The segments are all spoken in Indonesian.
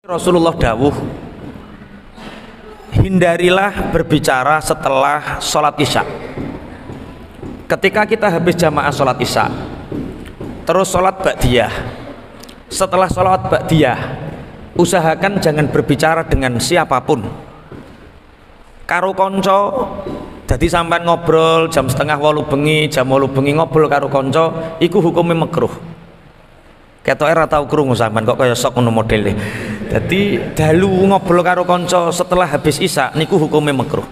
Rasulullah dawuh, hindarilah berbicara setelah sholat isya. Ketika kita habis jamaah sholat isya, terus sholat ba'diyah, setelah sholat ba'diyah usahakan jangan berbicara dengan siapapun. Karo konco, jadi sampai ngobrol jam setengah 8 bengi, jam 8 bengi ngobrol karo konco, iku hukumnya makruh. Ketok era tau krungu sampean kok kaya sok ngono modele. Dadi dalu ngobrol karo kanca setelah habis isya niku hukumnya makruh.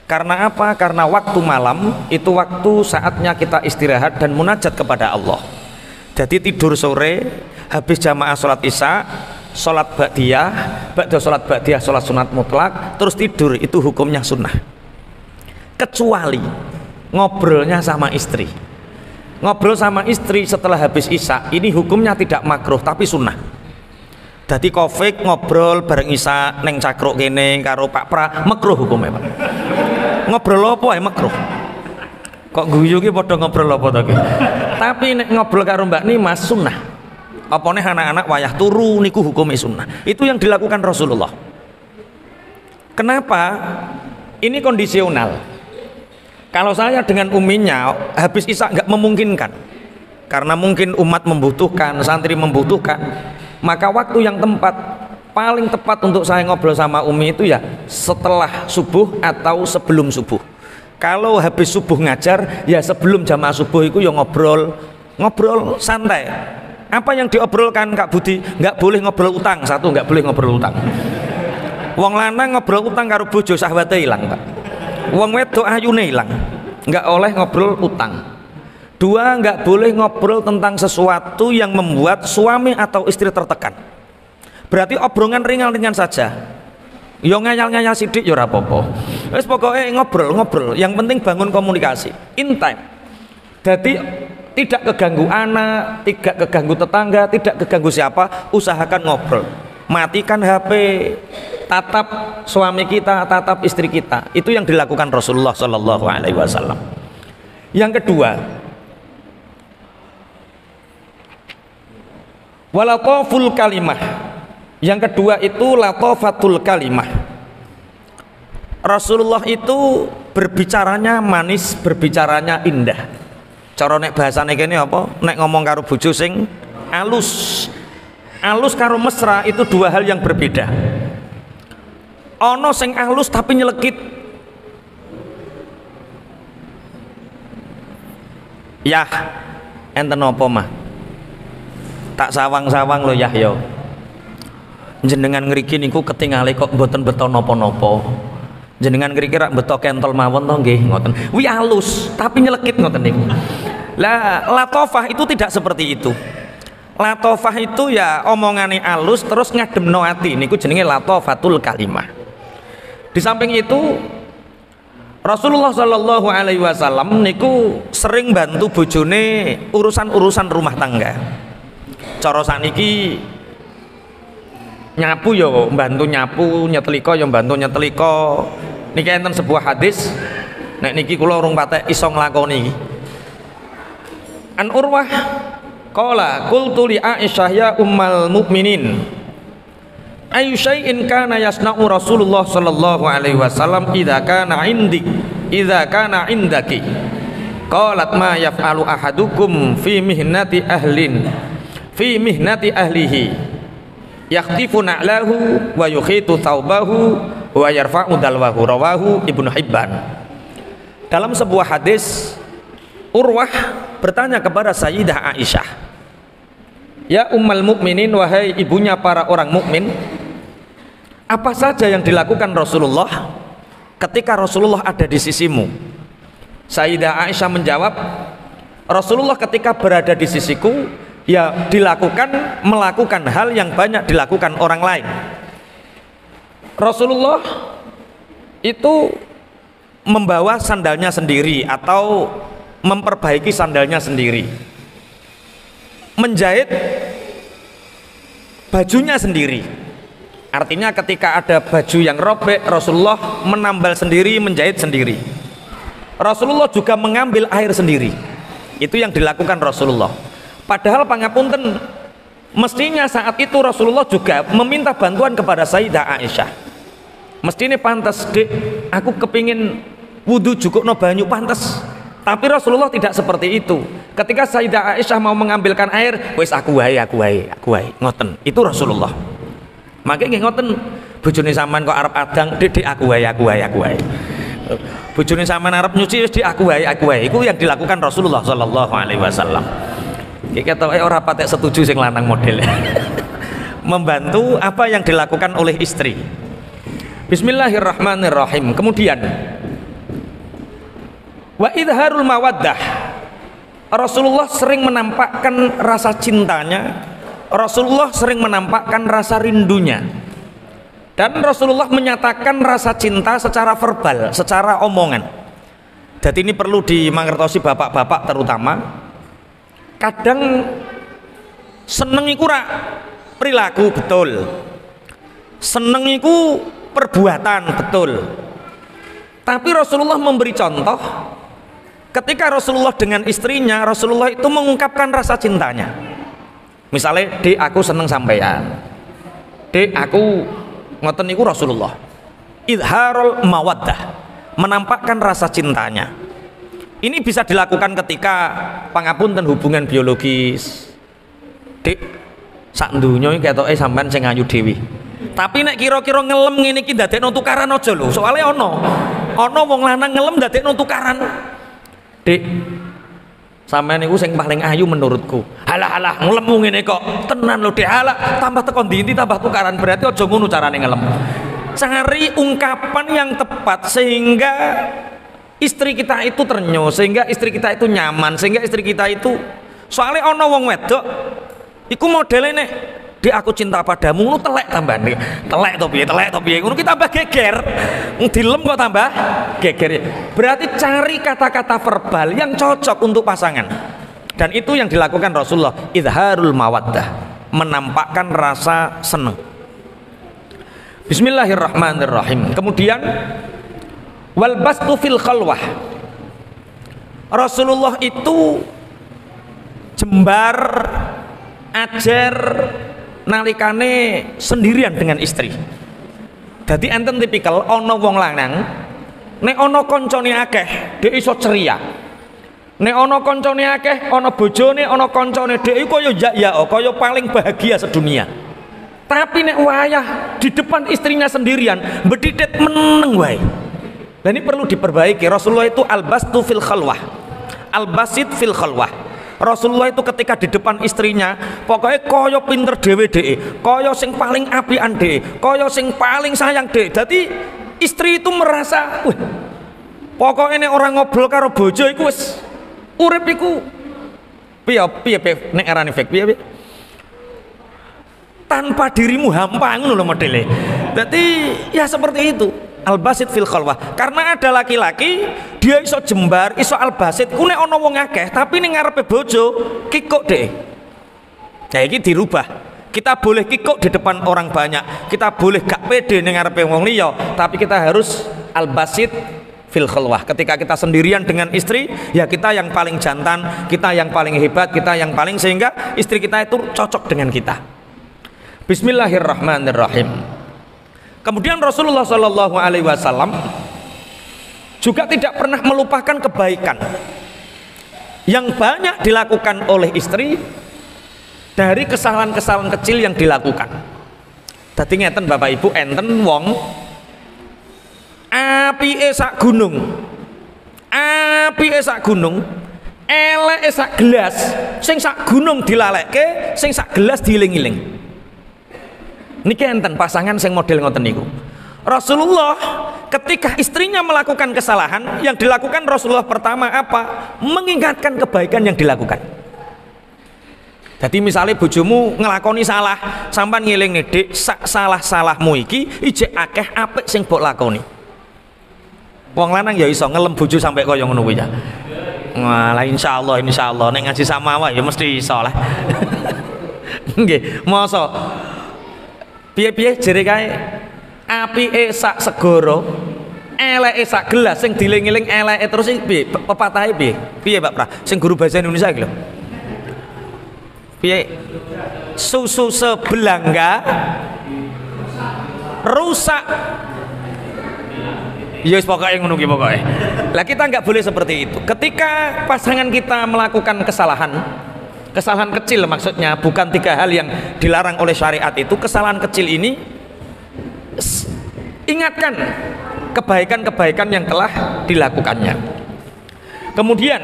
Karena apa? Karena waktu malam itu waktu saatnya kita istirahat dan munajat kepada Allah. Jadi tidur sore habis jamaah sholat isya, sholat ba'diyah, ba'da sholat ba'diyah sholat sunat mutlak, terus tidur itu hukumnya sunnah. Kecuali ngobrolnya sama istri. Ngobrol sama istri setelah habis isya ini hukumnya tidak makruh tapi sunnah. Jadi Kofik ngobrol bareng isya neng cakruk kene karo Pak Pra makruh hukumnya Pak. Ngobrol apa ya makruh. Kok guyu ki padha ngobrol apa to ki. Tapi nek ngobrol karo Mbak Nimas sunnah. Apa nih anak-anak wayah turu niku hukumnya sunnah. Itu yang dilakukan Rasulullah. Kenapa? Ini kondisional. Kalau saya dengan uminya habis isya nggak memungkinkan, karena mungkin umat membutuhkan, santri membutuhkan, maka waktu yang paling tepat untuk saya ngobrol sama umi itu ya setelah subuh atau sebelum subuh. Kalau habis subuh ngajar ya sebelum jamaah subuh itu ya ngobrol santai. Apa yang diobrolkan Kak Budi? Nggak boleh ngobrol utang. Satu, nggak boleh ngobrol utang. Wong lanang ngobrol utang karo bojo sahwate ilang Pak. Wong wedok ayune ilang, nggak oleh ngobrol utang. Dua, nggak boleh ngobrol tentang sesuatu yang membuat suami atau istri tertekan. Berarti obrolan ringan-ringan saja. Yo ngayal-ngayal sidik yo ora apa-apa. Wis pokoke ngobrol, yang penting bangun komunikasi in time. Jadi tidak keganggu anak, tidak keganggu tetangga, tidak keganggu siapa, usahakan ngobrol. Matikan HP, tatap suami kita, tatap istri kita. Itu yang dilakukan Rasulullah Shallallahu Alaihi Wasallam. Yang kedua, walatoful kalimah. Yang kedua itu latofatul kalimah. Rasulullah itu berbicaranya manis, berbicaranya indah. Cara nek bahasane kene apa? Nek ngomong karo bojo sing alus. Alus karo mesra itu dua hal yang berbeda. Ono sing alus tapi nyelekit. Yah, enten apa mah? Tak sawang-sawang lo yah yo. Jenengan ngriki niku ketingale kok mboten beto napa-napa. Jenengan ngriki rak beto kentol mawon to nggih ngoten. Wi alus tapi nyelekit ngoten niku. Lah latofah itu tidak seperti itu. Latofah itu ya omongane alus terus ngademno ati niku jenenge latofatul kalimah. Di samping itu Rasulullah Shallallahu Alaihi Wasallam niku sering bantu bojone urusan-urusan rumah tangga. Cara saniki nyapu yo bantu nyapu, nyetrika yo bantu nyetrika. Niki enten sebuah hadis nek niki kula urung patek iso nglakoni. An Urwah qala qultu li Aisyah ya ummal mukminin ayu syai'in kana yasna'u Rasulullah sallallahu alaihi wasallam idza kana indaki qalat ma yaf'alu ahadukum fi mihnati ahlihi yakhtifu na'lahu wa yukhitu thawbahu wa yarfa'u dalwahu rawahu Ibnu Hibban. Dalam sebuah hadis Urwah bertanya kepada Sayyidah Aisyah, ya ummal mukminin, wahai ibunya para orang mukmin, apa saja yang dilakukan Rasulullah ketika Rasulullah ada di sisimu? Sayyidah Aisyah menjawab, Rasulullah ketika berada di sisiku ya melakukan hal yang banyak dilakukan orang lain. Rasulullah itu membawa sandalnya sendiri atau memperbaiki sandalnya sendiri, menjahit bajunya sendiri. Artinya ketika ada baju yang robek, Rasulullah menambal sendiri, menjahit sendiri. Rasulullah juga mengambil air sendiri. Itu yang dilakukan Rasulullah. Padahal pangapunten Mestinya saat itu Rasulullah juga meminta bantuan kepada Sayyidah Aisyah. Mestinya pantas, Dek, aku kepingin wudu jukukno banyu, pantas. Tapi Rasulullah tidak seperti itu. Ketika Sayyidah Aisyah mau mengambilkan air, wis aku wae, ngoten. Itu Rasulullah. Makanya ngoten, bojone sampean kok arep adang, Dek, aku wae. Bojone sampean arep nyuci, wis Dek, aku wae. Itu yang dilakukan Rasulullah sallallahu alaihi wasallam. Iki ketoke ora patek setuju sing lanang model. Membantu apa yang dilakukan oleh istri. Bismillahirrahmanirrahim. Kemudian wa idharul mawaddah. Rasulullah sering menampakkan rasa cintanya. Rasulullah sering menampakkan rasa rindunya. Dan Rasulullah menyatakan rasa cinta secara verbal, secara omongan. Jadi ini perlu dimangertosi bapak-bapak terutama. Kadang seneng iku ra perilaku, betul. Seneng iku perbuatan, betul. Tapi Rasulullah memberi contoh ketika Rasulullah dengan istrinya, Rasulullah itu mengungkapkan rasa cintanya. Misalnya, Dek, aku seneng sampean. Dek, aku ngoten niku Rasulullah. Idharul mawaddah, menampakkan rasa cintanya. Ini bisa dilakukan ketika pangapunten hubungan biologis. Dik, sak donya iki ketoke sampean sing ayu dhewe. Tapi nek kira-kira ngelem ngene iki ndadekno tukaran aja lho. Soale ana wong lanang ngelem ndadekno tukaran. Dik, sampean niku sing paling ayu menurutku. Halah ngelem ngene kok. Tenan lho, Dik. Halah, tambah teko ndi tambah tukaran. Berarti aja ngono carane ngelem. Cari ungkapan yang tepat sehingga istri kita itu ternyuh, sehingga istri kita itu nyaman, sehingga istri kita itu, soalnya ono wong wedok iku modelnya nek, Dek, aku cinta padamu, ngono telek tambah nih, telek to piye, ngono kita tambah geger, dilem kok tambah geger. Berarti cari kata-kata verbal yang cocok untuk pasangan, dan itu yang dilakukan Rasulullah. Idharul mawaddah, menampakkan rasa seneng. Bismillahirrahmanirrahim. Kemudian wal bastu fil khalwah. Rasulullah itu jembar ajar nalikane sendirian dengan istri. Jadi enten tipikal ana wong lanang nek ana kancane akeh dhek iso ceria. Nek ana kancane akeh, ana bojone, ana kancane, dhek kaya ya kaya paling bahagia sedunia. Tapi nek wayah di depan istrinya sendirian bedidet meneng wae. Nah ini perlu diperbaiki. Rasulullah itu al-bastu fil khalwah, al-basit fil khalwah. Rasulullah itu ketika di depan istrinya pokoknya kaya pinter dhewe dhek, kaya sing paling apian dhek, kaya sing paling sayang dhek. Jadi istri itu merasa, wah, pokoknya nek orang ngobrol karo bojo iku wis urip iku piye nek arane fake piye tanpa dirimu hampa ngono lho modele. Jadi ya seperti itu. Al-basit fil khalwah. Karena ada laki-laki dia iso jembar, iso al-basit ku nek ana wong akeh, tapi ning ngarepe bojo kikuk dhek. Nah iki dirubah. Kita boleh kikuk di depan orang banyak, kita boleh gak pede ning ngarepe wong liya, tapi kita harus al-basit fil khalwah. Ketika kita sendirian dengan istri, ya kita yang paling jantan, kita yang paling hebat, kita yang paling, sehingga istri kita itu cocok dengan kita. Bismillahirrahmanirrahim. Kemudian Rasulullah Shallallahu Alaihi Wasallam juga tidak pernah melupakan kebaikan yang banyak dilakukan oleh istri dari kesalahan-kesalahan kecil yang dilakukan. Dadi ngeten Bapak Ibu, enten wong apike sak gunung, eleke sak gelas, sing sak gunung dilalekke, sing sak gelas diiling-iling. Niki enten pasangan sing model ngoten niku. Rasulullah ketika istrinya melakukan kesalahan, yang dilakukan Rasulullah pertama apa? Mengingatkan kebaikan yang dilakukan. Jadi misalnya bojomu ngelakoni salah, sampean ngiling nih, Dik, salah-salahmu iki ijek akeh apik sing mbok lakoni. Wong lanang ya iso ngelem bojo sampai kaya ngono kuwi ya. Walah insyaallah nek ngaji sama wae ya mesti iso lah. Nggih, mosok piye-piye jere kae apike sak segara, eleke sak gelas, sing diling-iling eleke terus. Piye pepatahe piye Pak Pra, sing guru bahasa Indonesia iki lho. Piye? Susu sebelangga rusak. Ya pokoknya ngono ki pokoke. Lah kita nggak boleh seperti itu. Ketika pasangan kita melakukan kesalahan kecil maksudnya, bukan 3 hal yang dilarang oleh syariat itu, kesalahan kecil ini ingatkan kebaikan-kebaikan yang telah dilakukannya. Kemudian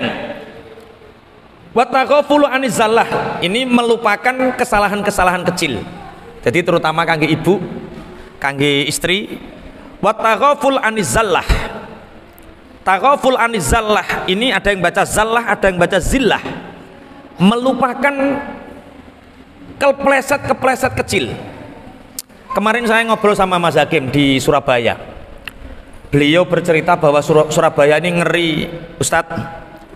wattaqafulu anizallah, ini melupakan kesalahan-kesalahan kecil. Jadi terutama kangge ibu, kangge istri, wattaqaful anizallah. Taqaful anizallah ini ada yang baca zallah, ada yang baca zillah. Melupakan kepleset kecil. Kemarin saya ngobrol sama Mas Hakim di Surabaya. Beliau bercerita bahwa Surabaya ini ngeri, Ustadz.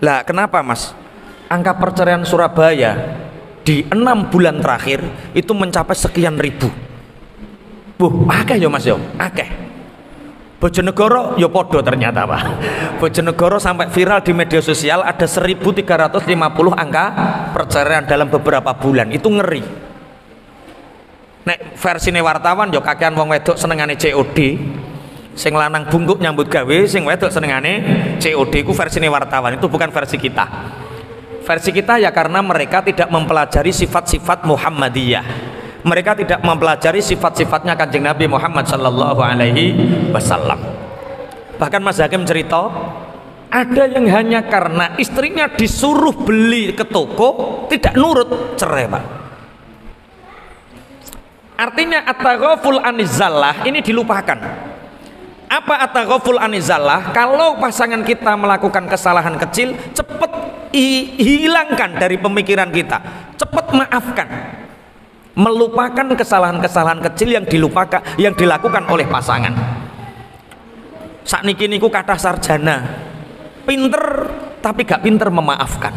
Lah kenapa Mas? Angka perceraian Surabaya di 6 bulan terakhir itu mencapai sekian ribu. Akeh ya Mas yo, akeh. Bojonegoro ya podo ternyata Pak. Bojonegoro sampai viral di media sosial, ada 1350 angka perceraian dalam beberapa bulan. Itu ngeri. Nek versine wartawan yo kakean wong wedok senengane COD. Sing lanang bungkuk nyambut gawe, sing wedok senengane COD. Ku versine wartawan, itu bukan versi kita. Versi kita ya karena mereka tidak mempelajari sifat-sifat Muhammadiyah. Mereka tidak mempelajari sifat-sifatnya Kanjeng Nabi Muhammad sallallahu alaihi wasallam. Bahkan Mas Hakim cerita, ada yang hanya karena istrinya disuruh beli ke toko tidak nurut, cerai Pak. Artinya at-taghaful anizallah ini dilupakan. Apa at-taghaful anizallah? Kalau pasangan kita melakukan kesalahan kecil, cepat hilangkan dari pemikiran kita, cepat maafkan. Melupakan kesalahan-kesalahan kecil yang dilakukan oleh pasangan. Sakniki niku kathah sarjana, pinter tapi gak pinter memaafkan.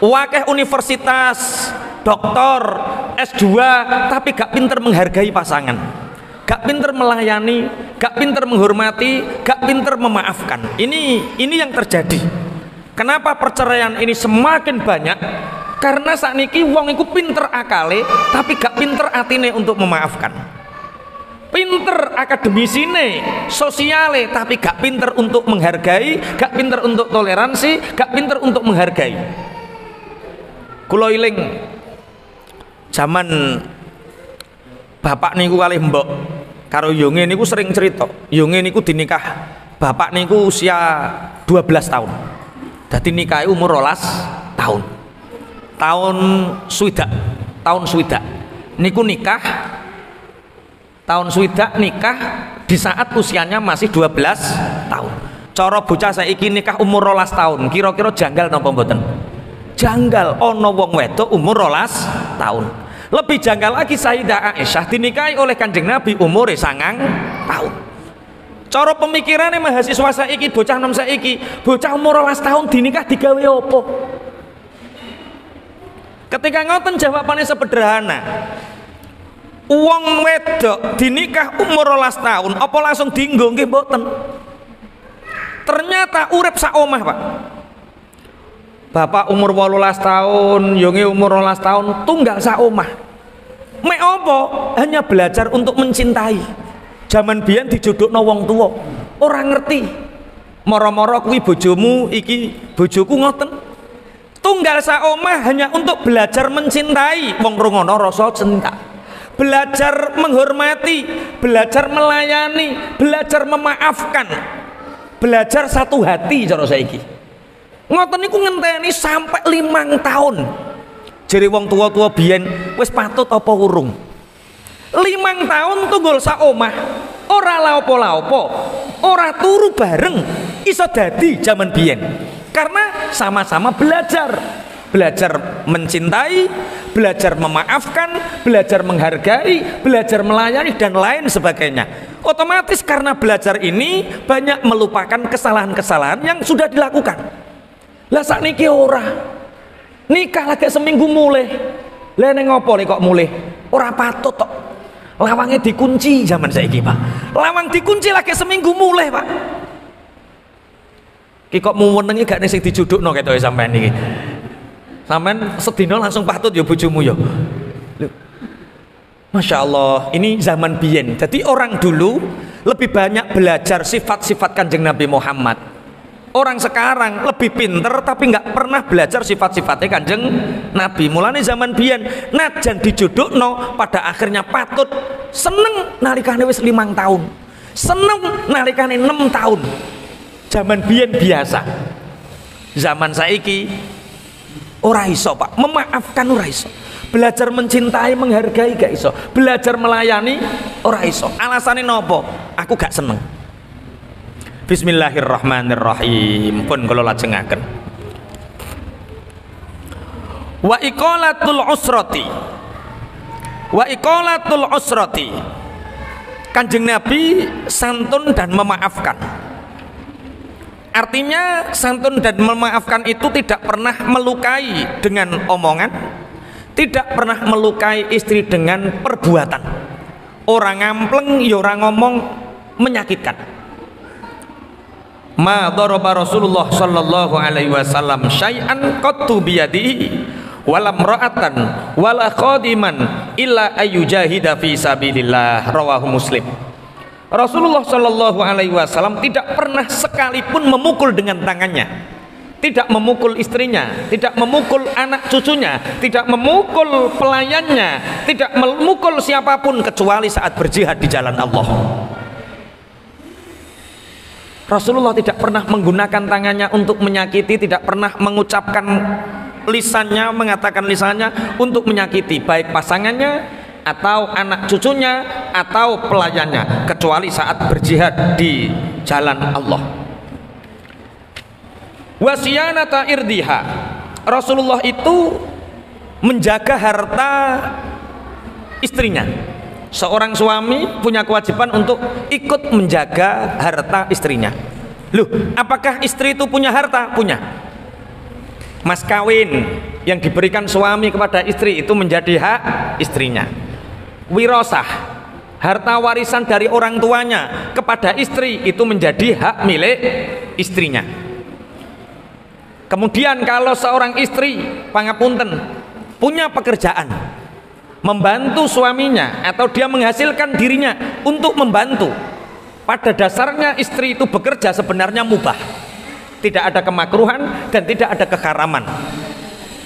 Wakeh universitas, doktor, S2 tapi gak pinter menghargai pasangan, gak pinter melayani, gak pinter menghormati, gak pinter memaafkan. Ini yang terjadi. Kenapa perceraian ini semakin banyak? Karena sakniki wong iku pinter akale tapi gak pinter atine untuk memaafkan. Pinter akademisine, sosiale tapi gak pinter untuk menghargai, gak pinter untuk toleransi, gak pinter untuk menghargai. Kula iling zaman bapak niku kalih mbok karo yonge niku sering cerita. Yonge niku dinikah bapak niku usia 12 tahun. Dadi nikahe umur 12 tahun. Tahun swidak niku nikah, tahun swidak nikah di saat usianya masih 12 tahun. Cara bocah saiki nikah umur 12 tahun kira-kira janggal napa mboten? Janggal. Ana wong wedok umur 12 tahun. Lebih janggal lagi Sayyidah Aisyah dinikahi oleh Kanjeng Nabi umure 9 tahun. Cara pemikirannya mahasiswa saiki, bocah nom saiki, bocah umur 12 tahun dinikah digawe apa? Ketika ngoten jawabannya sederhana. Wong wedok dinikah umur 12 tahun, apa langsung dienggo nggih mboten? Ternyata urip sak omah, Pak. Bapak umur 18 tahun, yonge umur 12 tahun, tunggal sak omah. Mek apa? Hanya belajar untuk mencintai. Zaman biyen dijodhokno wong tuwa, ora ngerti. Moro-moro kuwi bojomu, iki bojoku ngoten. Tunggal saomah hanya untuk belajar mencintai, wong rungono rasa cinta, belajar menghormati, belajar melayani, belajar memaafkan, belajar satu hati. Cara saiki ngoten niku ngenteni sampai 5 tahun. Jere wong tua-tua biyen wis patut apa urung? 5 tahun tunggal saomah, ora laopo-laopo, ora turu bareng, iso dadi zaman biyen. Karena sama-sama belajar mencintai, belajar memaafkan, belajar menghargai, belajar melayani dan lain sebagainya. Otomatis karena belajar ini banyak melupakan kesalahan-kesalahan yang sudah dilakukan. Lah sakniki ora nikah lagi seminggu mulai. Lah ning ngopo kok mulai? Ora patut tok. Lawangnya dikunci zaman saiki, Pak. Lawang dikunci lagi seminggu mulai, Pak. Ki kok muwenengi gak ning sing dijudukno ketoke sampean iki. Sampean sedina langsung patut ya bojomu ya. Masya Allah, ini zaman biyen. Jadi orang dulu lebih banyak belajar sifat-sifat Kanjeng Nabi Muhammad. Orang sekarang lebih pinter tapi nggak pernah belajar sifat-sifatnya Kanjeng Nabi. Mulane zaman biyen najan dijodhokno pada akhirnya patut seneng nalikane wis 5 tahun. Seneng nalikane 6 tahun. Zaman biyen biasa. Zaman saiki ora iso Pak, memaafkan ora iso. Belajar mencintai, menghargai gak iso. Belajar melayani ora iso. Alasane nopo? Aku gak seneng. Bismillahirrahmanirrahim. Pun kula lajengaken. Wa iqalatul usrati. Wa iqalatul usrati. Kanjeng Nabi santun dan memaafkan. Artinya santun dan memaafkan itu tidak pernah melukai dengan omongan, tidak pernah melukai istri dengan perbuatan. Orang ngampleng ya orang ngomong menyakitkan. Ma daraba Rasulullah sallallahu alaihi wasallam syai'an qattu biyadihi wala imra'atan wala khadiman illa ayyujahida fi sabilillah, rawahu Muslim. Rasulullah Shallallahu Alaihi Wasallam tidak pernah sekalipun memukul dengan tangannya, tidak memukul istrinya, tidak memukul anak cucunya, tidak memukul pelayannya, tidak memukul siapapun kecuali saat berjihad di jalan Allah. Rasulullah tidak pernah menggunakan tangannya untuk menyakiti, tidak pernah mengucapkan lisannya, mengatakan lisannya untuk menyakiti baik pasangannya atau anak cucunya atau pelayannya, kecuali saat berjihad di jalan Allah. Wasiyanata irdiha, Rasulullah itu menjaga harta istrinya. Seorang suami punya kewajiban untuk ikut menjaga harta istrinya. Loh, apakah istri itu punya harta? Punya. Mas kawin yang diberikan suami kepada istri itu menjadi hak istrinya. Wirosah, harta warisan dari orang tuanya kepada istri itu menjadi hak milik istrinya. Kemudian kalau seorang istri pangapunten punya pekerjaan, membantu suaminya atau dia menghasilkan dirinya untuk membantu, pada dasarnya istri itu bekerja sebenarnya mubah, tidak ada kemakruhan dan tidak ada keharaman.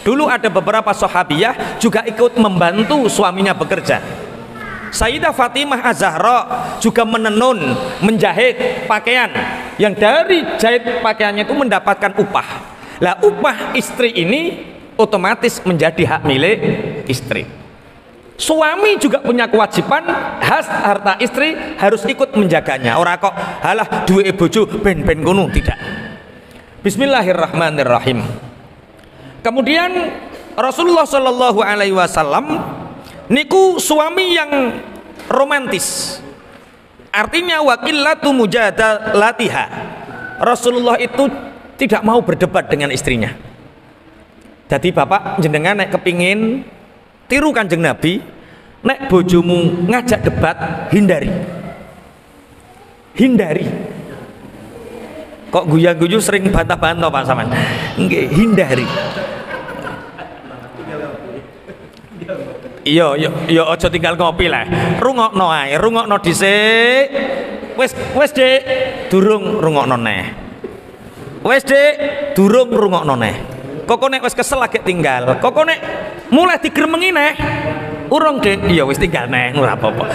Dulu ada beberapa sahabiyah juga ikut membantu suaminya bekerja. Sayyidah Fatimah Az-Zahra juga menenun, menjahit pakaian yang dari jahit pakaiannya itu mendapatkan upah. Lah upah istri ini otomatis menjadi hak milik istri. Suami juga punya kewajiban, harta istri harus ikut menjaganya. Ora kok halah duwe bojo ben-ben ngono, tidak. Bismillahirrahmanirrahim. Kemudian Rasulullah Shallallahu Alaihi Wasallam niku suami yang romantis, artinya wakilatu mujadalatiha. Rasulullah itu tidak mau berdebat dengan istrinya. Jadi bapak jenengan nek kepingin tiru Kanjeng Nabi, nek bojomu ngajak debat, hindari. Kok guya-guyu sering bantah-bantah Pak Saman? Nggih, hindari. Iya aja tinggal ngopi lah. Rungokno ae, rungokno dhisik. Wis Dik, durung rungokno neh. Wis Dik, durung rungokno neh. Kok nek wis kesel lagi tinggal. Kok nek mulai digremengi neh. Urung Dik, iya wis tinggal neh, ora apa-apa.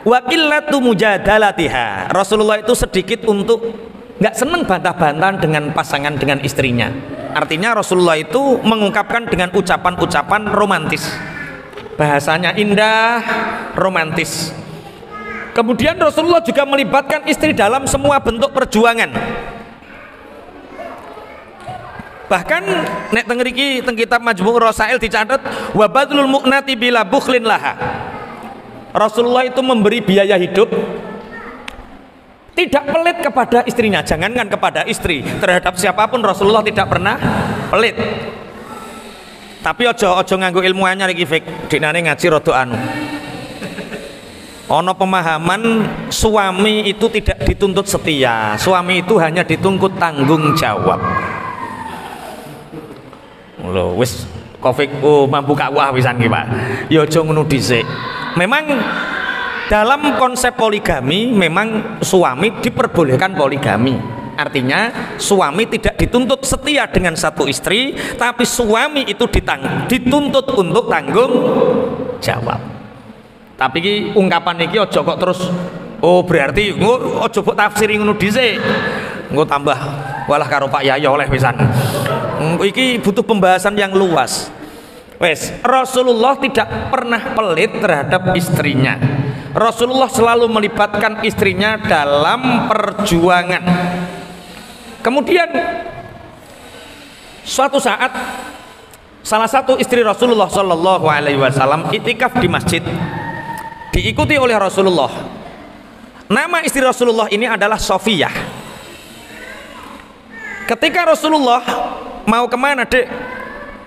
Wa qillatu mujadalatiha. Rasulullah itu sedikit untuk enggak seneng bantah-bantahan dengan pasangan, dengan istrinya. Artinya Rasulullah itu mengungkapkan dengan ucapan-ucapan romantis. Bahasanya indah, romantis. Kemudian Rasulullah juga melibatkan istri dalam semua bentuk perjuangan. Bahkan nek teng mriki teng kitab Majmu' Rasail dicatat wa badlul mu'nati bila bukhlin laha. Rasulullah itu memberi biaya hidup tidak pelit kepada istrinya. Jangankan kepada istri, terhadap siapapun Rasulullah tidak pernah pelit. Tapi ojo nganggo ilmu anyar iki Fik, dinane ngaji rada anu. Ono pemahaman suami itu tidak dituntut setia, suami itu hanya dituntut tanggung jawab. Lho wis Kofik mampu wah pisan ki Pak. Ya aja ngono dhisik. Memang dalam konsep poligami memang suami diperbolehkan poligami. Artinya suami tidak dituntut setia dengan satu istri, tapi suami itu dituntut untuk tanggung jawab. Tapi ki ungkapan iki aja kok terus berarti aja mbok tafsiri ngono dhisik. Engko tambah walah karo Pak Yayo oleh pisan. Iki butuh pembahasan yang luas. Wes, Rasulullah tidak pernah pelit terhadap istrinya. Rasulullah selalu melibatkan istrinya dalam perjuangan. Kemudian suatu saat salah satu istri Rasulullah Shallallahu Alaihi Wasallam itikaf di masjid, diikuti oleh Rasulullah. Nama istri Rasulullah ini adalah Sofiyah. Ketika Rasulullah mau kemana dek?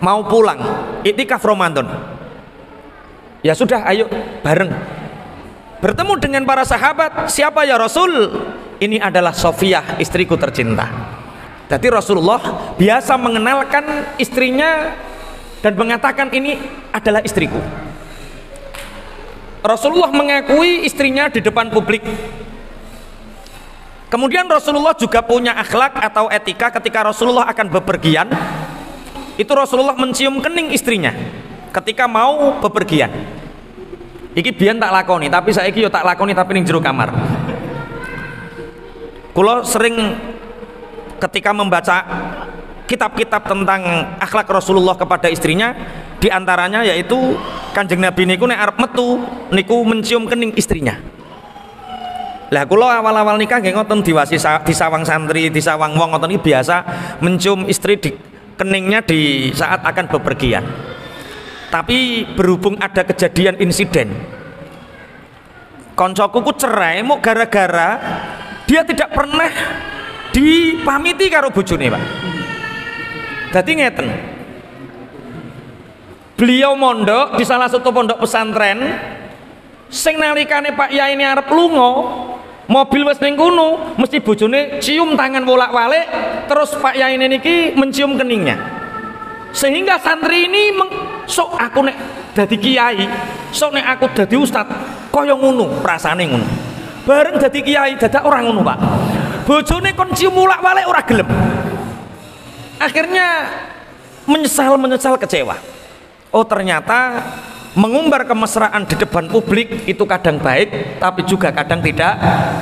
Mau pulang, itikaf Ramadan. Ya sudah, ayo bareng. Bertemu dengan para sahabat, siapa ya Rasul? Ini adalah Sofiyah, istriku tercinta. Jadi Rasulullah biasa mengenalkan istrinya dan mengatakan ini adalah istriku. Rasulullah mengakui istrinya di depan publik. Kemudian Rasulullah juga punya akhlak atau etika ketika Rasulullah akan bepergian. Itu Rasulullah mencium kening istrinya ketika mau bepergian. Iki biyen tak lakoni, tapi saiki yo tak lakoni tapi ning jero kamar. Kula sering ketika membaca kitab-kitab tentang akhlak Rasulullah kepada istrinya, diantaranya yaitu Kanjeng Nabi niku nek arep metu niku mencium kening istrinya. Lah kula awal-awal nikah nggih ngoten disawang santri, disawang wong ngoten iki biasa mencium istri di keningnya di saat akan bepergian. Tapi berhubung ada kejadian insiden, koncoku ku cerai mau gara-gara dia tidak pernah dipamiti karo bojone, Pak. Dadi ngeten, beliau mondok di salah satu pondok pesantren, sing nalikane Pak Yai ini arep lunga, mobil wis ning kono, mesti bojone cium tangan bolak-balik, terus Pak Yai ini niki mencium keningnya. Sehingga santri ini sok aku nek dadi kiai, sok nek aku dadi ustad, kaya ngono, prasane ngono. Bareng dadi kiai dadak ora ngono, Pak. Bojone kon cium bolak-balik ora gelem. Akhirnya menyesal kecewa. Oh, ternyata mengumbar kemesraan di depan publik itu kadang baik tapi juga kadang tidak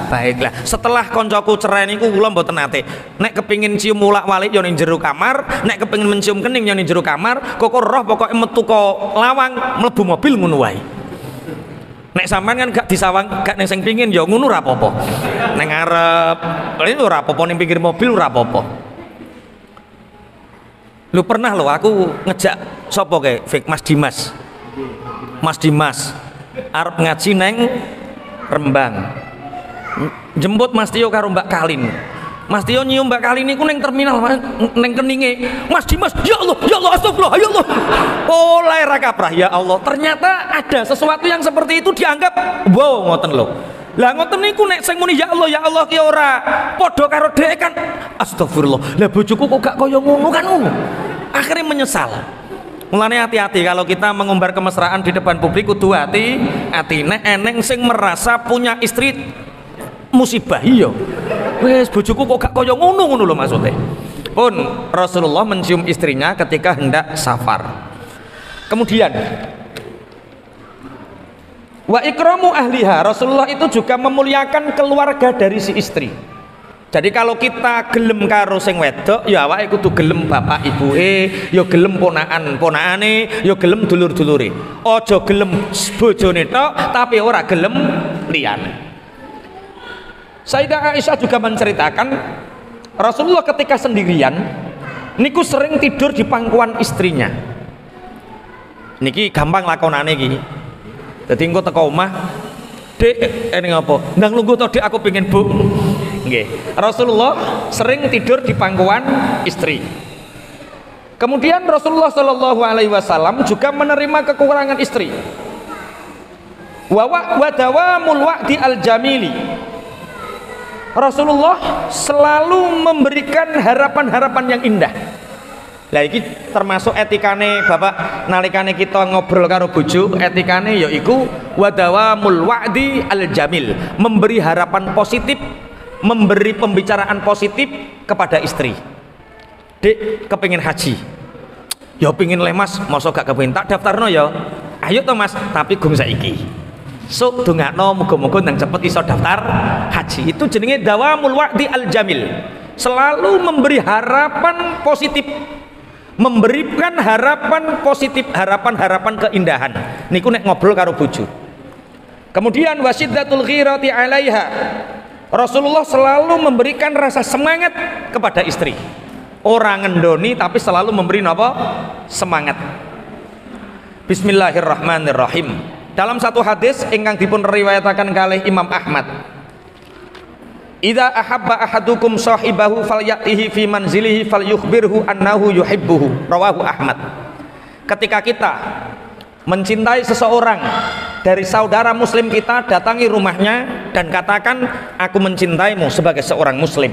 baik. Lah setelah koncoku cerai niku kula mboten nate nek kepingin cium ulak-walik yo ning jero kamar, nek kepingin mencium kening yo ning jero kamar, kok roh pokoke metu ko lawang mlebu mobil ngono wae. Nek sampean kan gak disawang, gak ning sing pingin yo ngono ora apa-apa. Ning ngarep itu ora apa-apa, ning pinggir mobil ora apa-apa. Lu pernah lo aku ngejak sapa kae Fik Mas Dimas. Mas Dimas arep ngaji neng Rembang, jemput Mas Tio karo Mbak Kalin. Mas Tio nyium Mbak Kalin niku neng terminal neng keninge. Mas Dimas, ya Allah astagfirullah, ya Allah. Oleh ra kaprah, ya Allah. Ternyata ada sesuatu yang seperti itu dianggap wow ngoten lho. Lah ngoten niku nek sing muni ya Allah ki ora padha karo dhek kan astagfirullah. Lah bojoku kok gak kaya ngono kan ngono. Akhirnya menyesal. Mulane hati-hati kalau kita mengumbar kemesraan di depan publik, kudu hati-hati. Nek eneng sing merasa punya istri musibah iya. Wes bojoku kok gak kaya ngono lho maksudnya. Pun Rasulullah mencium istrinya ketika hendak safar. Kemudian wa ikramu ahliha, Rasulullah itu juga memuliakan keluarga dari si istri. Jadi kalau kita gelem karo sing wedok, ya awake kudu gelem bapak ibuke, ya gelem ponakane, ya gelem dulur-dulure. Aja gelem bojone tok tapi ora gelem liyane. Sayyidah Aisyah juga menceritakan Rasulullah ketika sendirian niku sering tidur di pangkuan istrinya. Niki gampang lakonane iki. Dadi engko teko omah, "Dek, ning apa? Ndang lungguh to, Dek, aku pengen Bu." Nggih. Rasulullah sering tidur di pangkuan istri. Kemudian Rasulullah Shallallahu Alaihi Wasallam juga menerima kekurangan istri. Wa dawamul wa'di al jamili. Rasulullah selalu memberikan harapan-harapan yang indah. Lah iki termasuk etikane Bapak nalikane kita ngobrol karo bojo, etikane yaiku wadawamul wa'di al jamil, memberi harapan positif, memberi pembicaraan positif kepada istri. Dek kepingin haji, ya pingin le Mas, masa gak kepingin tak daftarno ya. Ayo to Mas, tapi gung saiki. Sok dongakno muga-muga nang cepet iso daftar haji. Itu jenenge dawamul wa'di al jamil. Selalu memberi harapan positif, memberikan harapan positif, harapan-harapan keindahan. Niku nek ngobrol karo bojo. Kemudian wasiddatul ghirati 'alaiha. Rasulullah selalu memberikan rasa semangat kepada istri. Orang ngendoni tapi selalu memberi apa? Semangat. Bismillahirrahmanirrahim. Dalam satu hadis ingkang dipun riwayataken kalih Imam Ahmad, idza ahabba ahadukum sahibahu falyatihi fi manzilihi falyukhbirhu annahu yuhibbuhu. Rawahu Ahmad. Ketika kita mencintai seseorang dari saudara muslim kita, datangi rumahnya dan katakan, aku mencintaimu sebagai seorang muslim,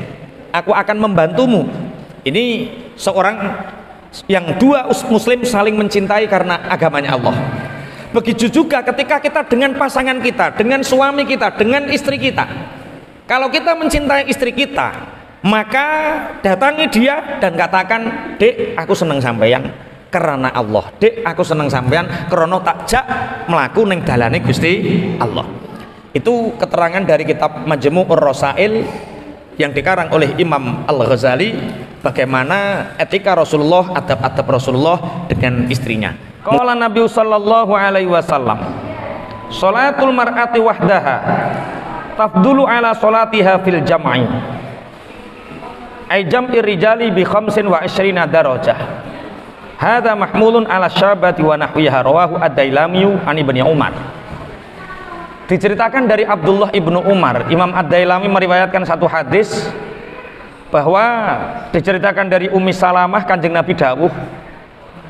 aku akan membantumu. Ini seorang yang dua muslim saling mencintai karena agamanya Allah. Begitu juga ketika kita dengan pasangan kita, dengan suami kita, dengan istri kita. Kalau kita mencintai istri kita, maka datangi dia dan katakan, dek aku seneng sampeyan karena Allah, dek aku seneng sampeyan karena takjak melaku ning dalane Gusti Allah. Itu keterangan dari kitab Majmu'ur Rasail yang dikarang oleh Imam Al-Ghazali, bagaimana etika Rasulullah, adab-adab Rasulullah dengan istrinya. Qala Nabi sallallahu alaihi wasallam, salatul mar'ati wahdaha tafdulu ala salatiha fil jam'i ay jam'i rijali bi 25 darajah. Hadza mahmulun ala syabati wa nahwiha. Rawahu ad-Dailami an Ibnu Umar. Diceritakan dari Abdullah ibnu Umar, Imam ad-Dailami meriwayatkan satu hadis bahwa diceritakan dari Ummi Salamah, Kanjeng Nabi dawuh,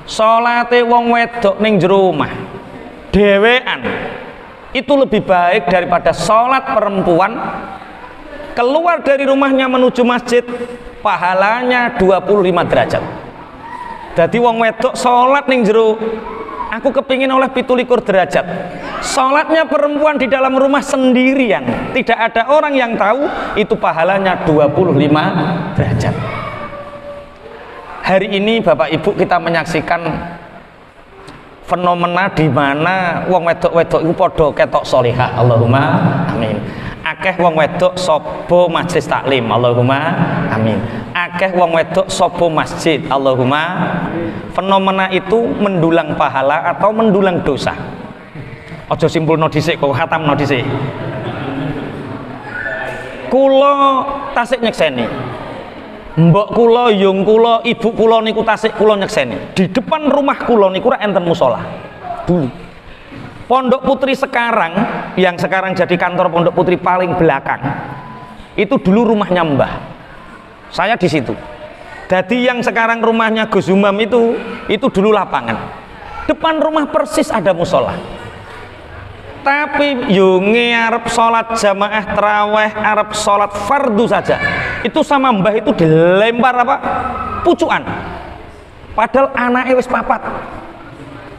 salate wong wedok ning jero omah dhewean itu lebih baik daripada salat perempuan keluar dari rumahnya menuju masjid, pahalanya 25 derajat. Jadi wong wedok salat ning jero, aku kepingin oleh 17 derajat. Salatnya perempuan di dalam rumah sendirian, tidak ada orang yang tahu, itu pahalanya 25 derajat. Hari ini Bapak Ibu kita menyaksikan fenomena di mana wong wedok-wedok itu padha ketok solihah. Allahumma amin. Akeh wong wedok sapa majelis taklim. Allahumma amin. Akeh wong wedok sapa masjid. Allahumma. Fenomena itu mendulang pahala atau mendulang dosa. Aja simpulno dhisik kok khatamno dhisik. Kula tasik nyekseni. Mbok kula, yung kula, ibu kula niku tasik kula nyekseni. Di depan rumah kula niku ora enten musala. Dulu. Pondok Putri sekarang, yang sekarang jadi kantor Pondok Putri paling belakang, itu dulu rumahnya Mbah. Saya di situ. Jadi yang sekarang rumahnya Gus Umam itu dulu lapangan. Depan rumah persis ada musola. Tapi yunge arep sholat jamaah terawih, arep sholat fardu saja, itu sama mbah itu dilempar apa? Pucukan. Padahal anaknya wis papat.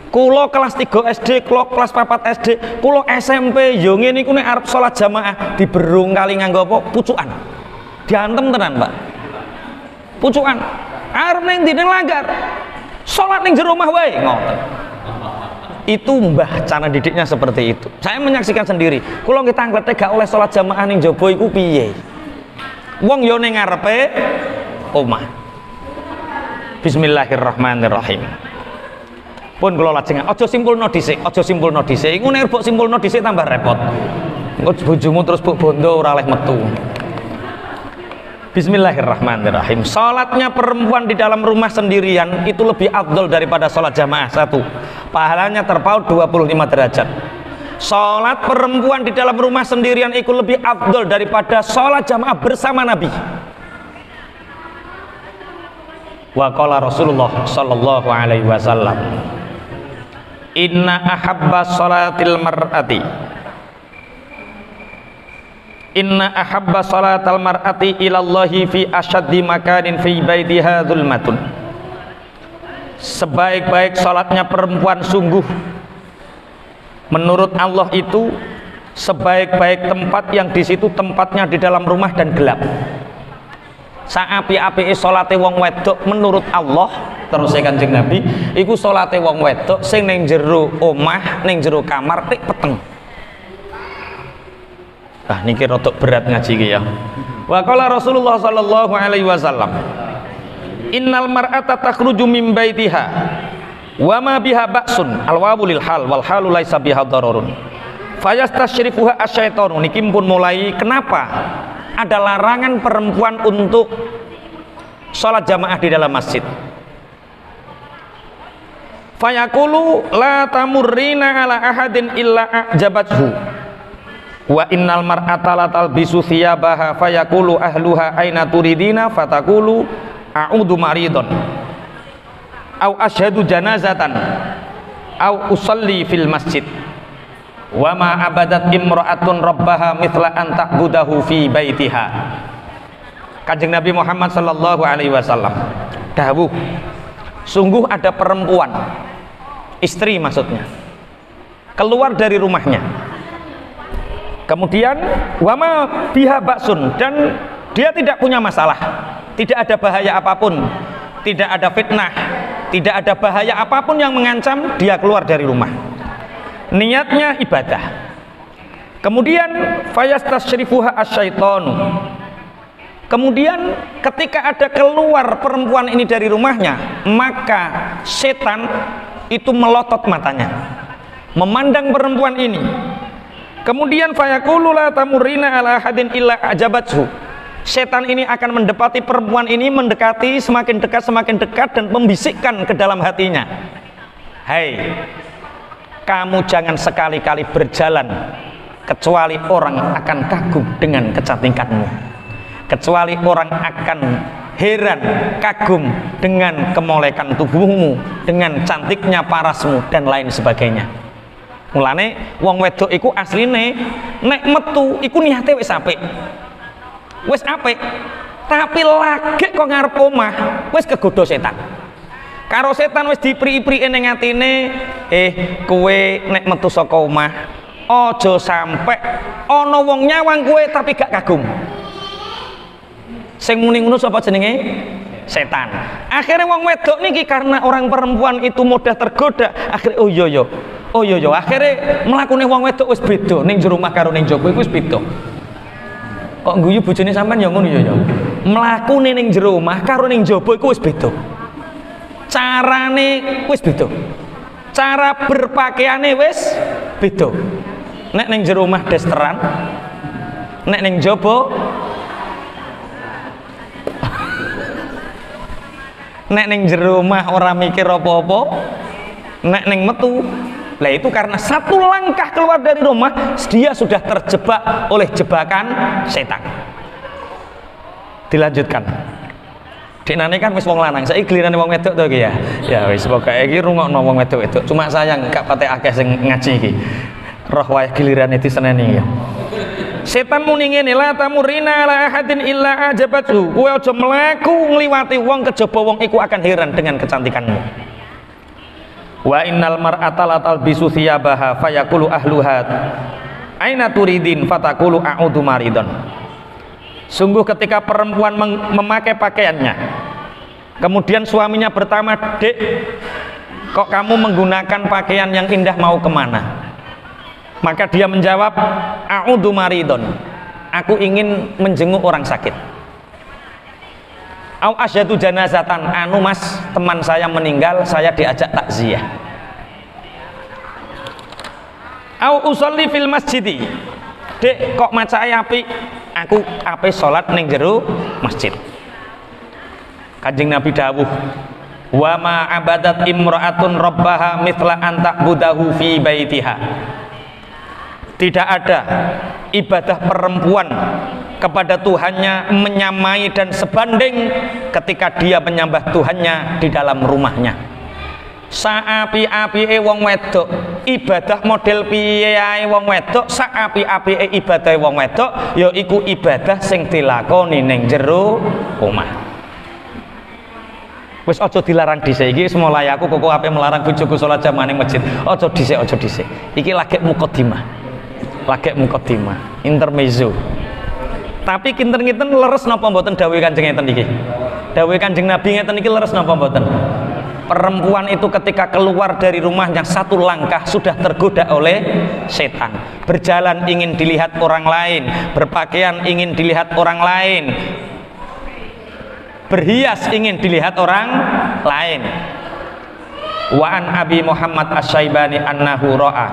Kulo kelas 3 SD, kulo kelas 4 SD, kulo SMP, yunge niku nek arep sholat jamaah diberung kali nganggo apa? Pucukan. Diantem tenan, Pak. Pucukan. Arep ning ndi ning langgar. Sholat ning jero omah wae, ngoten. Itu mbah cara didiknya seperti itu. Saya menyaksikan sendiri. Kalau kita angklete gak oleh sholat jamaah ning jaba iku piye? Wong yo ning ngarepe omah. Bismillahirrahmanirrahim. Pun kula lajeng aja simpulno dhisik, aja simpulno dhisik. Iku nek mbok simpulno dhisik tambah repot. Engko bojomu terus mbok bondo ora oleh metu. Bismillahirrahmanirrahim. Salatnya perempuan di dalam rumah sendirian itu lebih afdol daripada salat jamaah. Satu, pahalanya terpaut 25 derajat. Salat perempuan di dalam rumah sendirian itu lebih afdol daripada salat jamaah bersama Nabi. Wa qala Rasulullah sallallahu alaihi wasallam, inna ahabba salatil mar'ati, inna ahabba salatal mar'ati ilallahi fi asyaddi makanin fi baitiha zulmatun sebaik-baik sholatnya perempuan sungguh menurut Allah itu sebaik-baik tempat yang di situ tempatnya di dalam rumah dan gelap. Saapi-api salate wong wedok menurut Allah, terus Kanjeng Nabi iku salate wong wedok sing ning jero omah, ning jero kamar tik peteng. Ah niki rada berat ngaji iki ya. Wa qala Rasulullah sallallahu alaihi wasallam, innal mar'ata takhruju min baitiha wa ma biha ba'sun alwawu lil hal wal halu laisa biha dararun fayastashrifuha asyaitonu. Niki pun mulai kenapa ada larangan perempuan untuk sholat jamaah di dalam masjid. Fayaqulu la tamurrina ala ahadin illa ajabathu wa innal mar'ata la talbisu thiyabaha fayaqulu ahluha aina turidina fataqulu a'udu maridon au asyhadu janazatan au usalli fil masjid wa ma abadat imra'atun rabbaha mithla an ta'budahu fi baitiha. Kanjeng Nabi Muhammad sallallahu alaihi wasallam dawuh, sungguh ada perempuan, istri maksudnya, keluar dari rumahnya, kemudian wa ma biha ba'sun, dan dia tidak punya masalah, tidak ada bahaya apapun, tidak ada fitnah, tidak ada bahaya apapun yang mengancam dia keluar dari rumah, niatnya ibadah. Kemudian fayastashrifuha asyaitonu, kemudian ketika ada keluar perempuan ini dari rumahnya, maka setan itu melotot matanya memandang perempuan ini. Kemudian fayaqulu la tamurrina ala hadin illa ajabathu, setan ini akan mendekati perempuan ini, mendekati semakin dekat dan membisikkan ke dalam hatinya, hai, kamu jangan sekali-kali berjalan kecuali orang akan kagum dengan kecantikanmu, kecuali orang akan heran kagum dengan kemolekan tubuhmu, dengan cantiknya parasmu dan lain sebagainya. Mulane wong wedok iku asline nek metu iku niate wis apik, tapi lagi kok ngarep omah wis kegodho setan. Karo setan wis dipri-prike ning atine, kowe nek metu saka omah aja sampe ana wong nyawang kowe tapi gak kagum. Sing muni ngono sapa jenenge? Setan. Akhirnya wong wedok niki karena orang perempuan itu mudah tergoda, akhirnya oh iya akhirnya mlakune wong wedok wis beda ning jero omah karo ning jaba iku wis beda. Kok guyu bojone sampean ya ngono ya. Mlakune ning jero omah karo ning jaba iku wis beda. Carane wis beda, cara berpakaiane wis beda. Nek ning jero omah desteran, nek ning jaba nek ning jero omah ora mikir apa-apa, nek ning metu. Lah itu karena satu langkah keluar dari rumah dia sudah terjebak oleh jebakan setan. Dilanjutkan. Dinane kan wis wong lanang, saiki gilirane wong wedok to iki ya. Ya wis pokoke iki rungokno wong wedok-wedok. Cuma sayang gak patek akeh sing ngaji iki. Roh wae gilirane diseneni ya. Setan muni ngene, la tamurina ala ahadin illa ajabathu. Kowe aja mlaku ngliwati wong kejaba wong iku akan heran dengan kecantikanmu. Wa innal mar'ata la talbisu thiyabaha fayaqulu ahluha aina turidin fataqulu a'udu maridon. Sungguh ketika perempuan memakai pakaiannya, kemudian suaminya bertanya, "Dek, kok kamu menggunakan pakaian yang indah mau kemana?" Maka dia menjawab, "A'udzu maridon." Aku ingin menjenguk orang sakit. Au asyhadu janazatan, anu mas, teman saya meninggal, saya diajak takziah. Au usolli fil masjidi. Dek, kok macake apik? Aku ape salat ning jero masjid. Kanjeng Nabi dawuh, wa ma abadat imra'atun rabbaha mithla an ta'budahu fi baitiha. Tidak ada ibadah perempuan kepada Tuhannya menyamai dan sebanding ketika dia menyembah Tuhannya di dalam rumahnya. Saapi-apike wong wedok ibadah model piye ae wong wedok, saapi-apike ibadah wong wedok ya iku ibadah sing dilakoni ning jero omah. Wis aja dilarang dhisik iki mulai aku kok ape melarang bojoku salat jamaah ning masjid. Aja dhisik, aja dhisik. Iki lagi mukadimah. Lagi mukadimah, intermezzo. Tapi kinten-kinten leres napa mboten dawuh Kanjeng ngeten iki? Dawuh Kanjeng Nabi ngeten iki leres napa mboten? Perempuan itu ketika keluar dari rumahnya satu langkah sudah tergoda oleh setan. Berjalan ingin dilihat orang lain, berpakaian ingin dilihat orang lain, berhias ingin dilihat orang lain. Wa an Abi Muhammad Asy-Syaibani annahu ra'a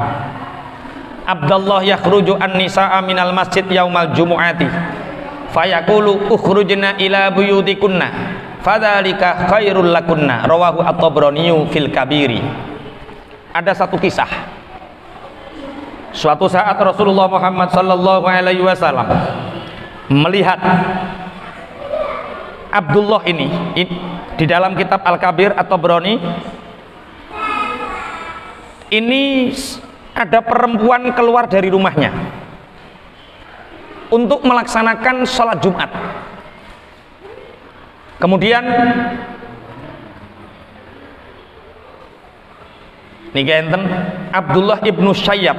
Abdullah yakhruju an-nisaa minal masjid yaumal jumu'ati fayaqulu ukhrujna ila buyutikunna fadzalika khairul lakunna rawahu at-Tabrani fil kabiri. Ada satu kisah. Suatu saat Rasulullah Muhammad sallallahu alaihi wasallam melihat Abdullah ini di dalam kitab Al-Kabir atau Tabrani ini ada perempuan keluar dari rumahnya untuk melaksanakan sholat Jumat. Kemudian niki enten Abdullah ibnu Syayyab.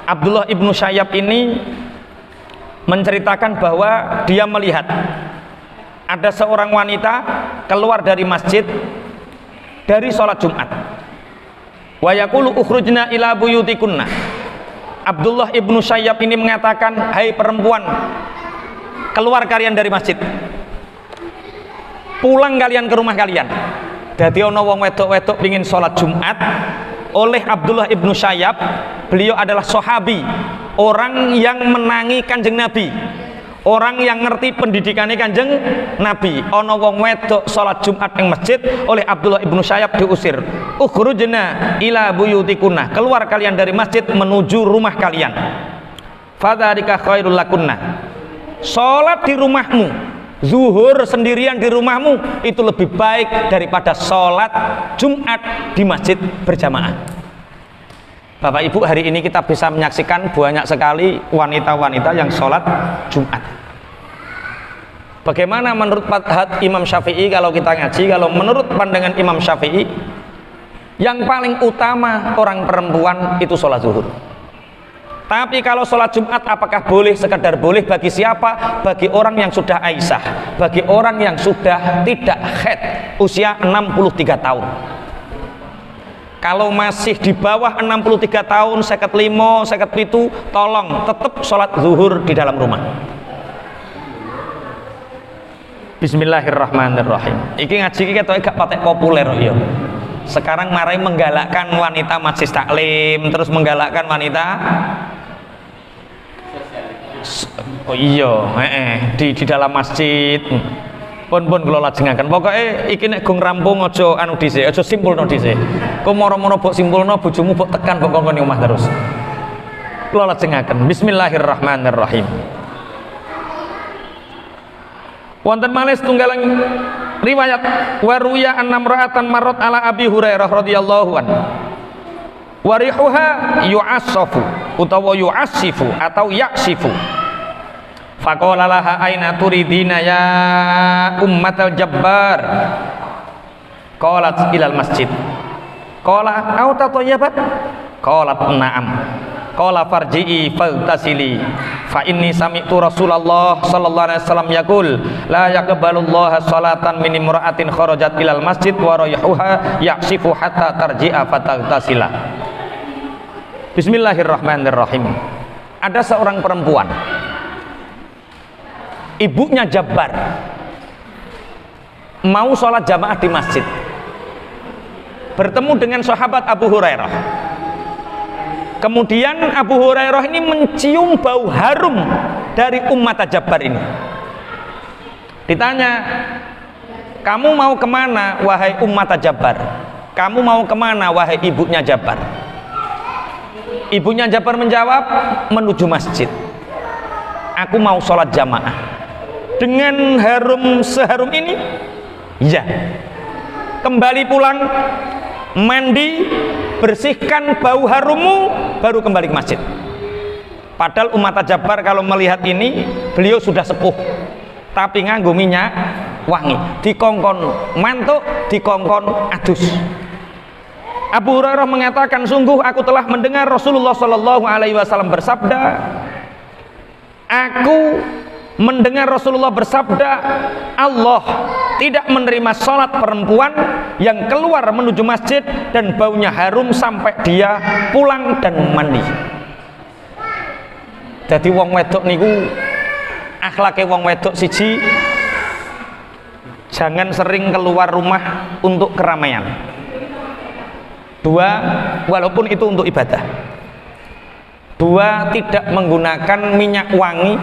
Abdullah ibnu Syayyab ini menceritakan bahwa dia melihat ada seorang wanita keluar dari masjid dari sholat Jumat. Wa yaqulu ukhrujna ila buyutikunna. Abdullah ibnu Syayyab ini mengatakan, hai perempuan, keluar kalian dari masjid, pulang kalian ke rumah kalian. Dadi ana wong wedok-wedok pengin sholat Jumat. Oleh Abdullah ibnu Syayyab, beliau adalah sahabi, orang yang menangi Kanjeng Nabi, orang yang ngerti pendidikannya Kanjeng Nabi. Ana wong wedok salat Jumat ing masjid, oleh Abdullah ibnu Syayyab diusir. Ukhrujna ila buyutikunna, keluar kalian dari masjid menuju rumah kalian. Fadzalika khairul lakunna. Salat di rumahmu, zuhur sendirian di rumahmu itu lebih baik daripada salat Jumat di masjid berjamaah. Bapak Ibu, hari ini kita bisa menyaksikan banyak sekali wanita-wanita yang sholat Jumat. Bagaimana menurut Imam Syafi'i kalau kita ngaji? Kalau menurut pandangan Imam Syafi'i, yang paling utama orang perempuan itu sholat zuhur. Tapi kalau sholat Jumat apakah boleh? Sekadar boleh bagi siapa? Bagi orang yang sudah Aisyah, bagi orang yang sudah tidak haid, usia 63 tahun. Kalau masih di bawah 63 tahun, 55, 57, tolong tetap sholat zuhur di dalam rumah. Bismillahirrahmanirrahim. Iki ngaji iki ketoke gak patek populer ya. Sekarang marai menggalakkan wanita majlis taklim, terus menggalakkan wanita oh iya, di dalam masjid. Pun kula lajengaken. Pokoke iki nek gong rampung aja anu dhisik, aja simpulno dhisik. Kok moro-moro mbok simpulno bojomu mbok tekan mbok kongkon omah terus. Kula lajengaken. Bismillahirrahmanirrahim. Wonten malih setunggaling riwayat waruya annamra'atan marrat ala Abi Hurairah radhiyallahu anhu. Warihuha yu'assafu utawa yu'assifu atau yaksifu. Faqala laha aina turidina ya ummatal jabbar. Qalat ilal masjid. Qala au tatayyabat? Qalat na'am. Qala farji'i faltasili fa inni sami'tu Rasulullah sallallahu alaihi wasallam yaqul la yaqbalullaha salatan min imra'atin kharajat ilal masjid wa rayhuha yaksifu hatta tarji'a fataltasila. Bismillahirrahmanirrahim. Ada seorang perempuan, ibunya Jabbar, mau sholat jamaah di masjid, bertemu dengan sahabat Abu Hurairah. Kemudian Abu Hurairah ini mencium bau harum dari Ummat Jabbar ini. Ditanya, kamu mau kemana wahai Ummat Jabbar? Kamu mau kemana wahai ibunya Jabbar? Ibunya Jabbar menjawab, menuju masjid. Aku mau sholat jamaah. Dengan harum seharum ini? Ya. Kembali pulang, mandi, bersihkan bau harummu, baru kembali ke masjid. Padahal Ummat Jabbar kalau melihat ini, beliau sudah sepuh, tapi nganggo minyak wangi, dikongkon mantuk, dikongkon adus. Abu Hurairah mengatakan, sungguh aku telah mendengar Rasulullah Shallallahu Alaihi Wasallam bersabda, aku mendengar Rasulullah bersabda, Allah tidak menerima sholat perempuan yang keluar menuju masjid dan baunya harum sampai dia pulang dan mandi. Jadi wong wedok niku akhlake wong wedok siji, jangan sering keluar rumah untuk keramaian. Dua, walaupun itu untuk ibadah. Dua, tidak menggunakan minyak wangi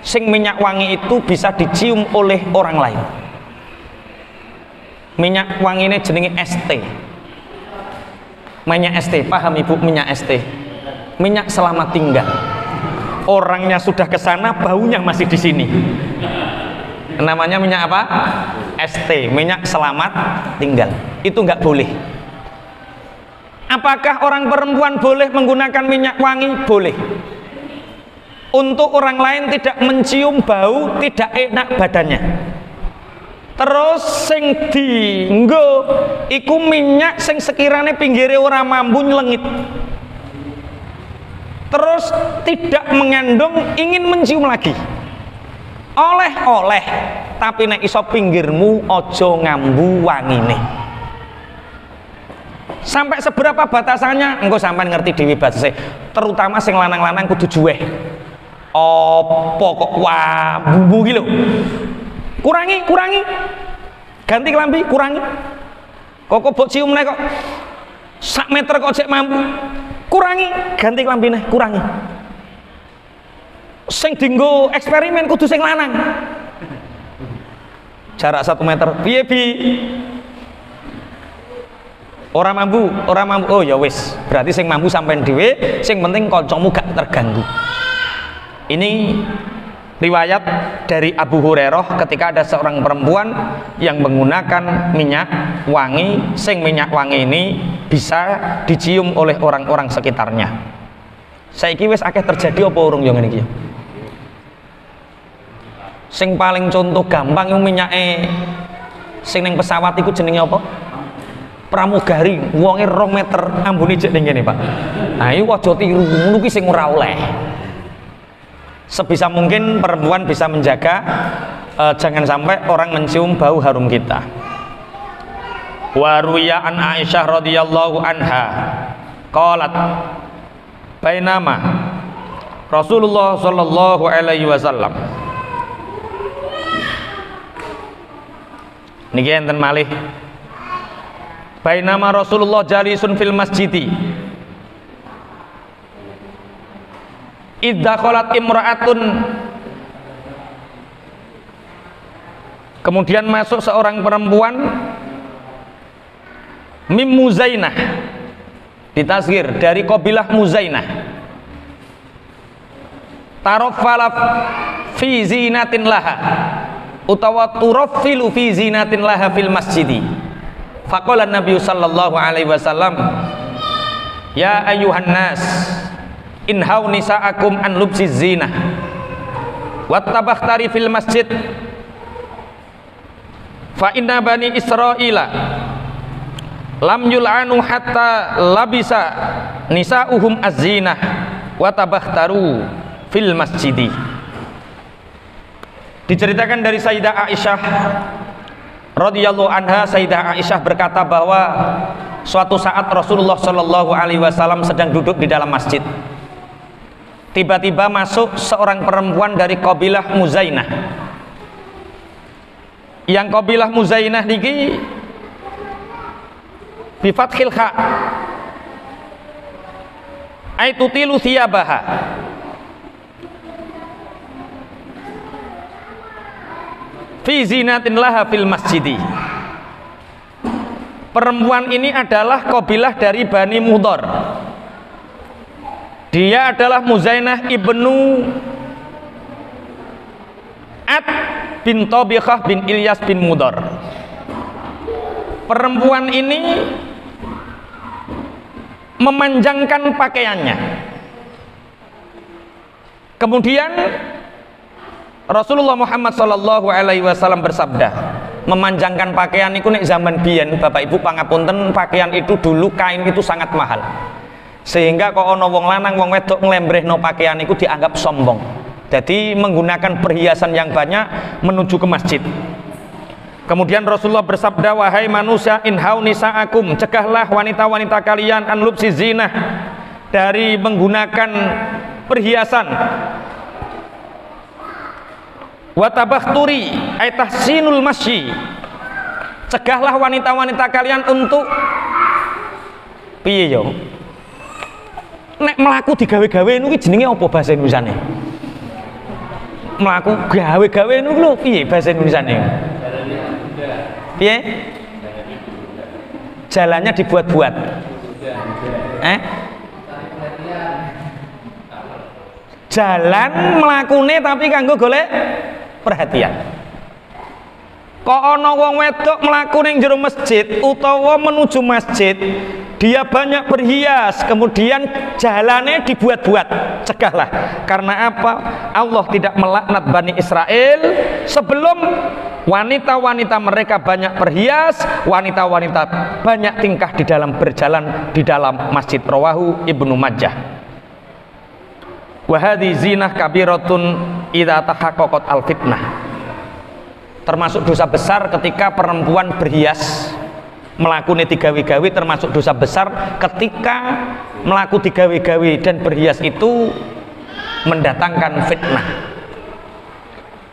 sing minyak wangi itu bisa dicium oleh orang lain. Minyak wangi ini jenenge ST. Minyak ST, paham ibu? Minyak ST, minyak selamat tinggal. Orangnya sudah ke sana, baunya masih di sini. Namanya minyak apa? ST, minyak selamat tinggal. Itu nggak boleh. Apakah orang perempuan boleh menggunakan minyak wangi? Boleh. Untuk orang lain tidak mencium bau tidak enak badannya. Terus sing dienggo iku minyak sing sekiranya pinggire ora mampu nyelengit. Terus tidak mengandung ingin mencium lagi. Oleh, tapi nek iso pinggirmu ojo ngambu wangine. Sampai seberapa batasannya engko sampean ngerti dhewe batase. Terutama sing lanang-lanang kudu juweh. Apa kok wah bumbu iki lho. Kurangi. Ganti kelambi, kurangi. Kok mbok cium nek kok sak meter kok cek mampu. Kurangi, ganti kelambine, kurangi. Sing dienggo eksperimen kudu sing lanang. Jarak 1 meter. Piye bi? Orang mampu. Oh ya wis, berarti sing mampu sampean dhewe, sing penting kancamu gak terganggu. Ini riwayat dari Abu Hurairah ketika ada seorang perempuan yang menggunakan minyak wangi, sing minyak wangi ini bisa dicium oleh orang-orang sekitarnya. Saiki wis akeh terjadi apa urung yo ngene iki? Sing paling contoh gampang yang minyake sing ning pesawat iku jenenge apa? Pramugari, wonge 2 meter ambune jek ning kene, Pak. Nah, iku aja tiru, ngono kuwi sing ora oleh. Sebisa mungkin perempuan bisa menjaga jangan sampai orang mencium bau harum kita. Wa ruya an Aisyah radhiyallahu anha qalat bainama Rasulullah sallallahu alaihi wasallam niki enten malih bainama Rasulullah jalisun fil masjidi idza qalat imra'atun, kemudian masuk seorang perempuan mim Muzainah, ditasghir dari kabilah Muzainah, taraffala fi zinatin laha utawa turaffilu fi zinatin laha fil masjidi. Faqala Nabi sallallahu alaihi wasallam, ya ayyuhan nas inhau nisa'akum an lubsiz zinah wattabakhtari fil masjid fa inna bani Israila lam yul'anu hatta labisa nisa'uhum az-zinah watabakhtaru fil masjidi. Diceritakan dari Sayyidah Aisyah radhiyallahu anha, Sayyidah Aisyah berkata bahwa suatu saat Rasulullah Shallallahu alaihi wasallam sedang duduk di dalam masjid. Tiba-tiba masuk seorang perempuan dari kabilah Muzainah. Yang kabilah Muzainah niki bi fathil kha ay tutilu thiyabaha, fi zinatin laha fil masjidi. Perempuan ini adalah kabilah dari Bani Mudhar. Dia adalah Muzainah ibnu Ad bin Tabikhah bin Ilyas bin Mudhar. Perempuan ini memanjangkan pakaiannya. Kemudian Rasulullah Muhammad sallallahu alaihi wasallam bersabda, memanjangkan pakaian itu nek zaman biyen Bapak Ibu pangapunten, pakaian itu dulu kain itu sangat mahal. Sehingga kok ana wong lanang wong wedok nglembrehno pakaian itu dianggap sombong. Jadi menggunakan perhiasan yang banyak menuju ke masjid. Kemudian Rasulullah bersabda, wahai manusia, inhau nisaakum, cegahlah wanita-wanita kalian an lubsi zinah, dari menggunakan perhiasan. Wa tabahturi ay tahsinul masyi, cegahlah wanita-wanita kalian untuk piye yo nek melaku digawe-gawe niku jenenge apa bahasa Indonesiane? Melaku gawe-gawe niku lho piye bahasa Indonesiane? Piye? Jalannya dibuat-buat. Jalan mlakune tapi kanggo golek perhatian. Kok ana wong wedok mlaku ning jero masjid utawa menuju masjid, dia banyak berhias, kemudian jalannya dibuat-buat, cegahlah. Karena apa? Allah tidak melaknat Bani Israel sebelum wanita-wanita mereka banyak berhias, wanita-wanita banyak tingkah di dalam berjalan di dalam masjid. Rawahu Ibnu Majah. Wa hadhi zinah kabiratun idza tahaqqaqat al fitnah. Termasuk dosa besar ketika perempuan berhias melakukan digawe-gawe, termasuk dosa besar ketika melakukan digawe-gawe dan berhias itu mendatangkan fitnah.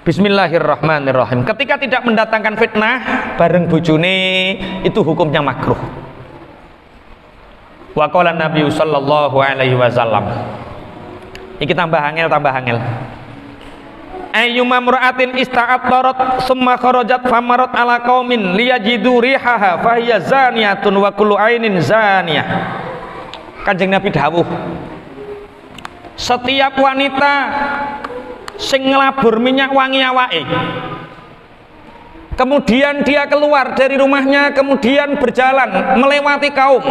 Bismillahirrahmanirrahim. Ketika tidak mendatangkan fitnah bareng bojone itu hukumnya makruh. Wa qala Nabi sallallahu alaihi wasallam. Iki tambah angel. Ayyuma mura'atin ista'attarat summa kharajat famarat ala qaumin liyajidu rihaha fahiya zaniyatun wa kullu ainin zaniyah. Kanjeng Nabi dawuh, setiap wanita sing nglabur minyak wangi awake, kemudian dia keluar dari rumahnya, kemudian berjalan melewati kaum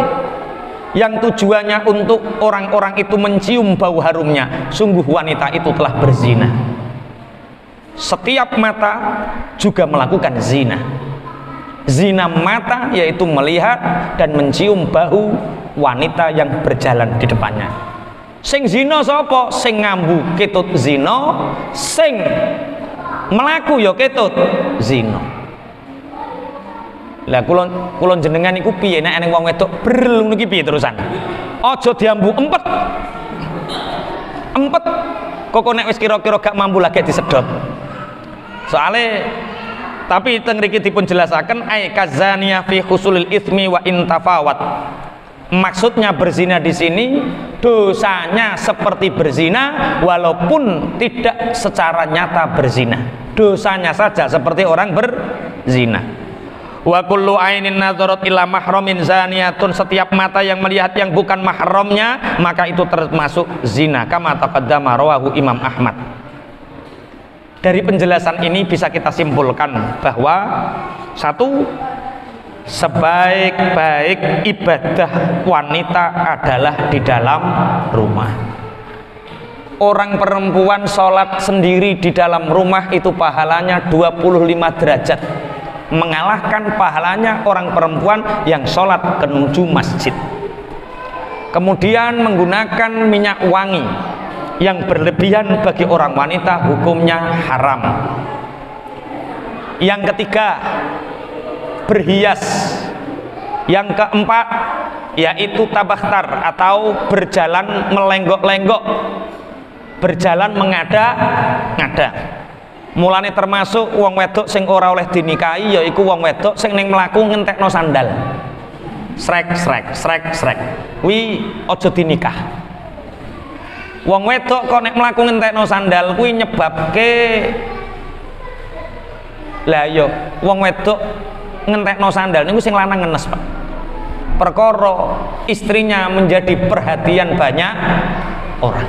yang tujuannya untuk orang-orang itu mencium bau harumnya, sungguh wanita itu telah berzina. Setiap mata juga melakukan zina. Zina mata yaitu melihat dan mencium bau wanita yang berjalan di depannya. Sing zina sapa? Sing ngambu ketut zina, sing melaku ya ketut zina. Lah kula jenengan iku piye nek eneng wong wedok brel niki piye terusan? Aja diambu empet. Kok nek wis kira-kira gak mampu lagi disedot. Soalnya tapi teng mriki dipun jelasaken ay kazaniyah fi husulil itsmi wa intafawat. Maksudnya berzina di sini dosanya seperti berzina walaupun tidak secara nyata berzina. Dosanya saja seperti orang berzina. Wa kullu ainin nadzarat ila mahramin zaniyatun, setiap mata yang melihat yang bukan mahramnya maka itu termasuk zina. Kama taqaddama rawahu Imam Ahmad. Dari penjelasan ini bisa kita simpulkan bahwa satu, sebaik-baik ibadah wanita adalah di dalam rumah. Orang perempuan sholat sendiri di dalam rumah itu pahalanya 25 derajat, mengalahkan pahalanya orang perempuan yang sholat menuju masjid. Kemudian menggunakan minyak wangi yang berlebihan bagi orang wanita hukumnya haram. Yang ketiga, berhias. Yang keempat yaitu tabakhtar atau berjalan melenggok-lenggok, berjalan mengada-ngada. Mulane termasuk wong wedok sing ora oleh dinikahi yaiku wong wedok sing ning mlaku ngentekno sandal. Srek. Kuwi aja dinikah. Wong wedok kok nek mlaku ngentekno sandal kuwi nyebabke lah yo wong wedok ngentekno sandal niku sing lanang ngenes, Pak. Perkara istrinya menjadi perhatian banyak orang.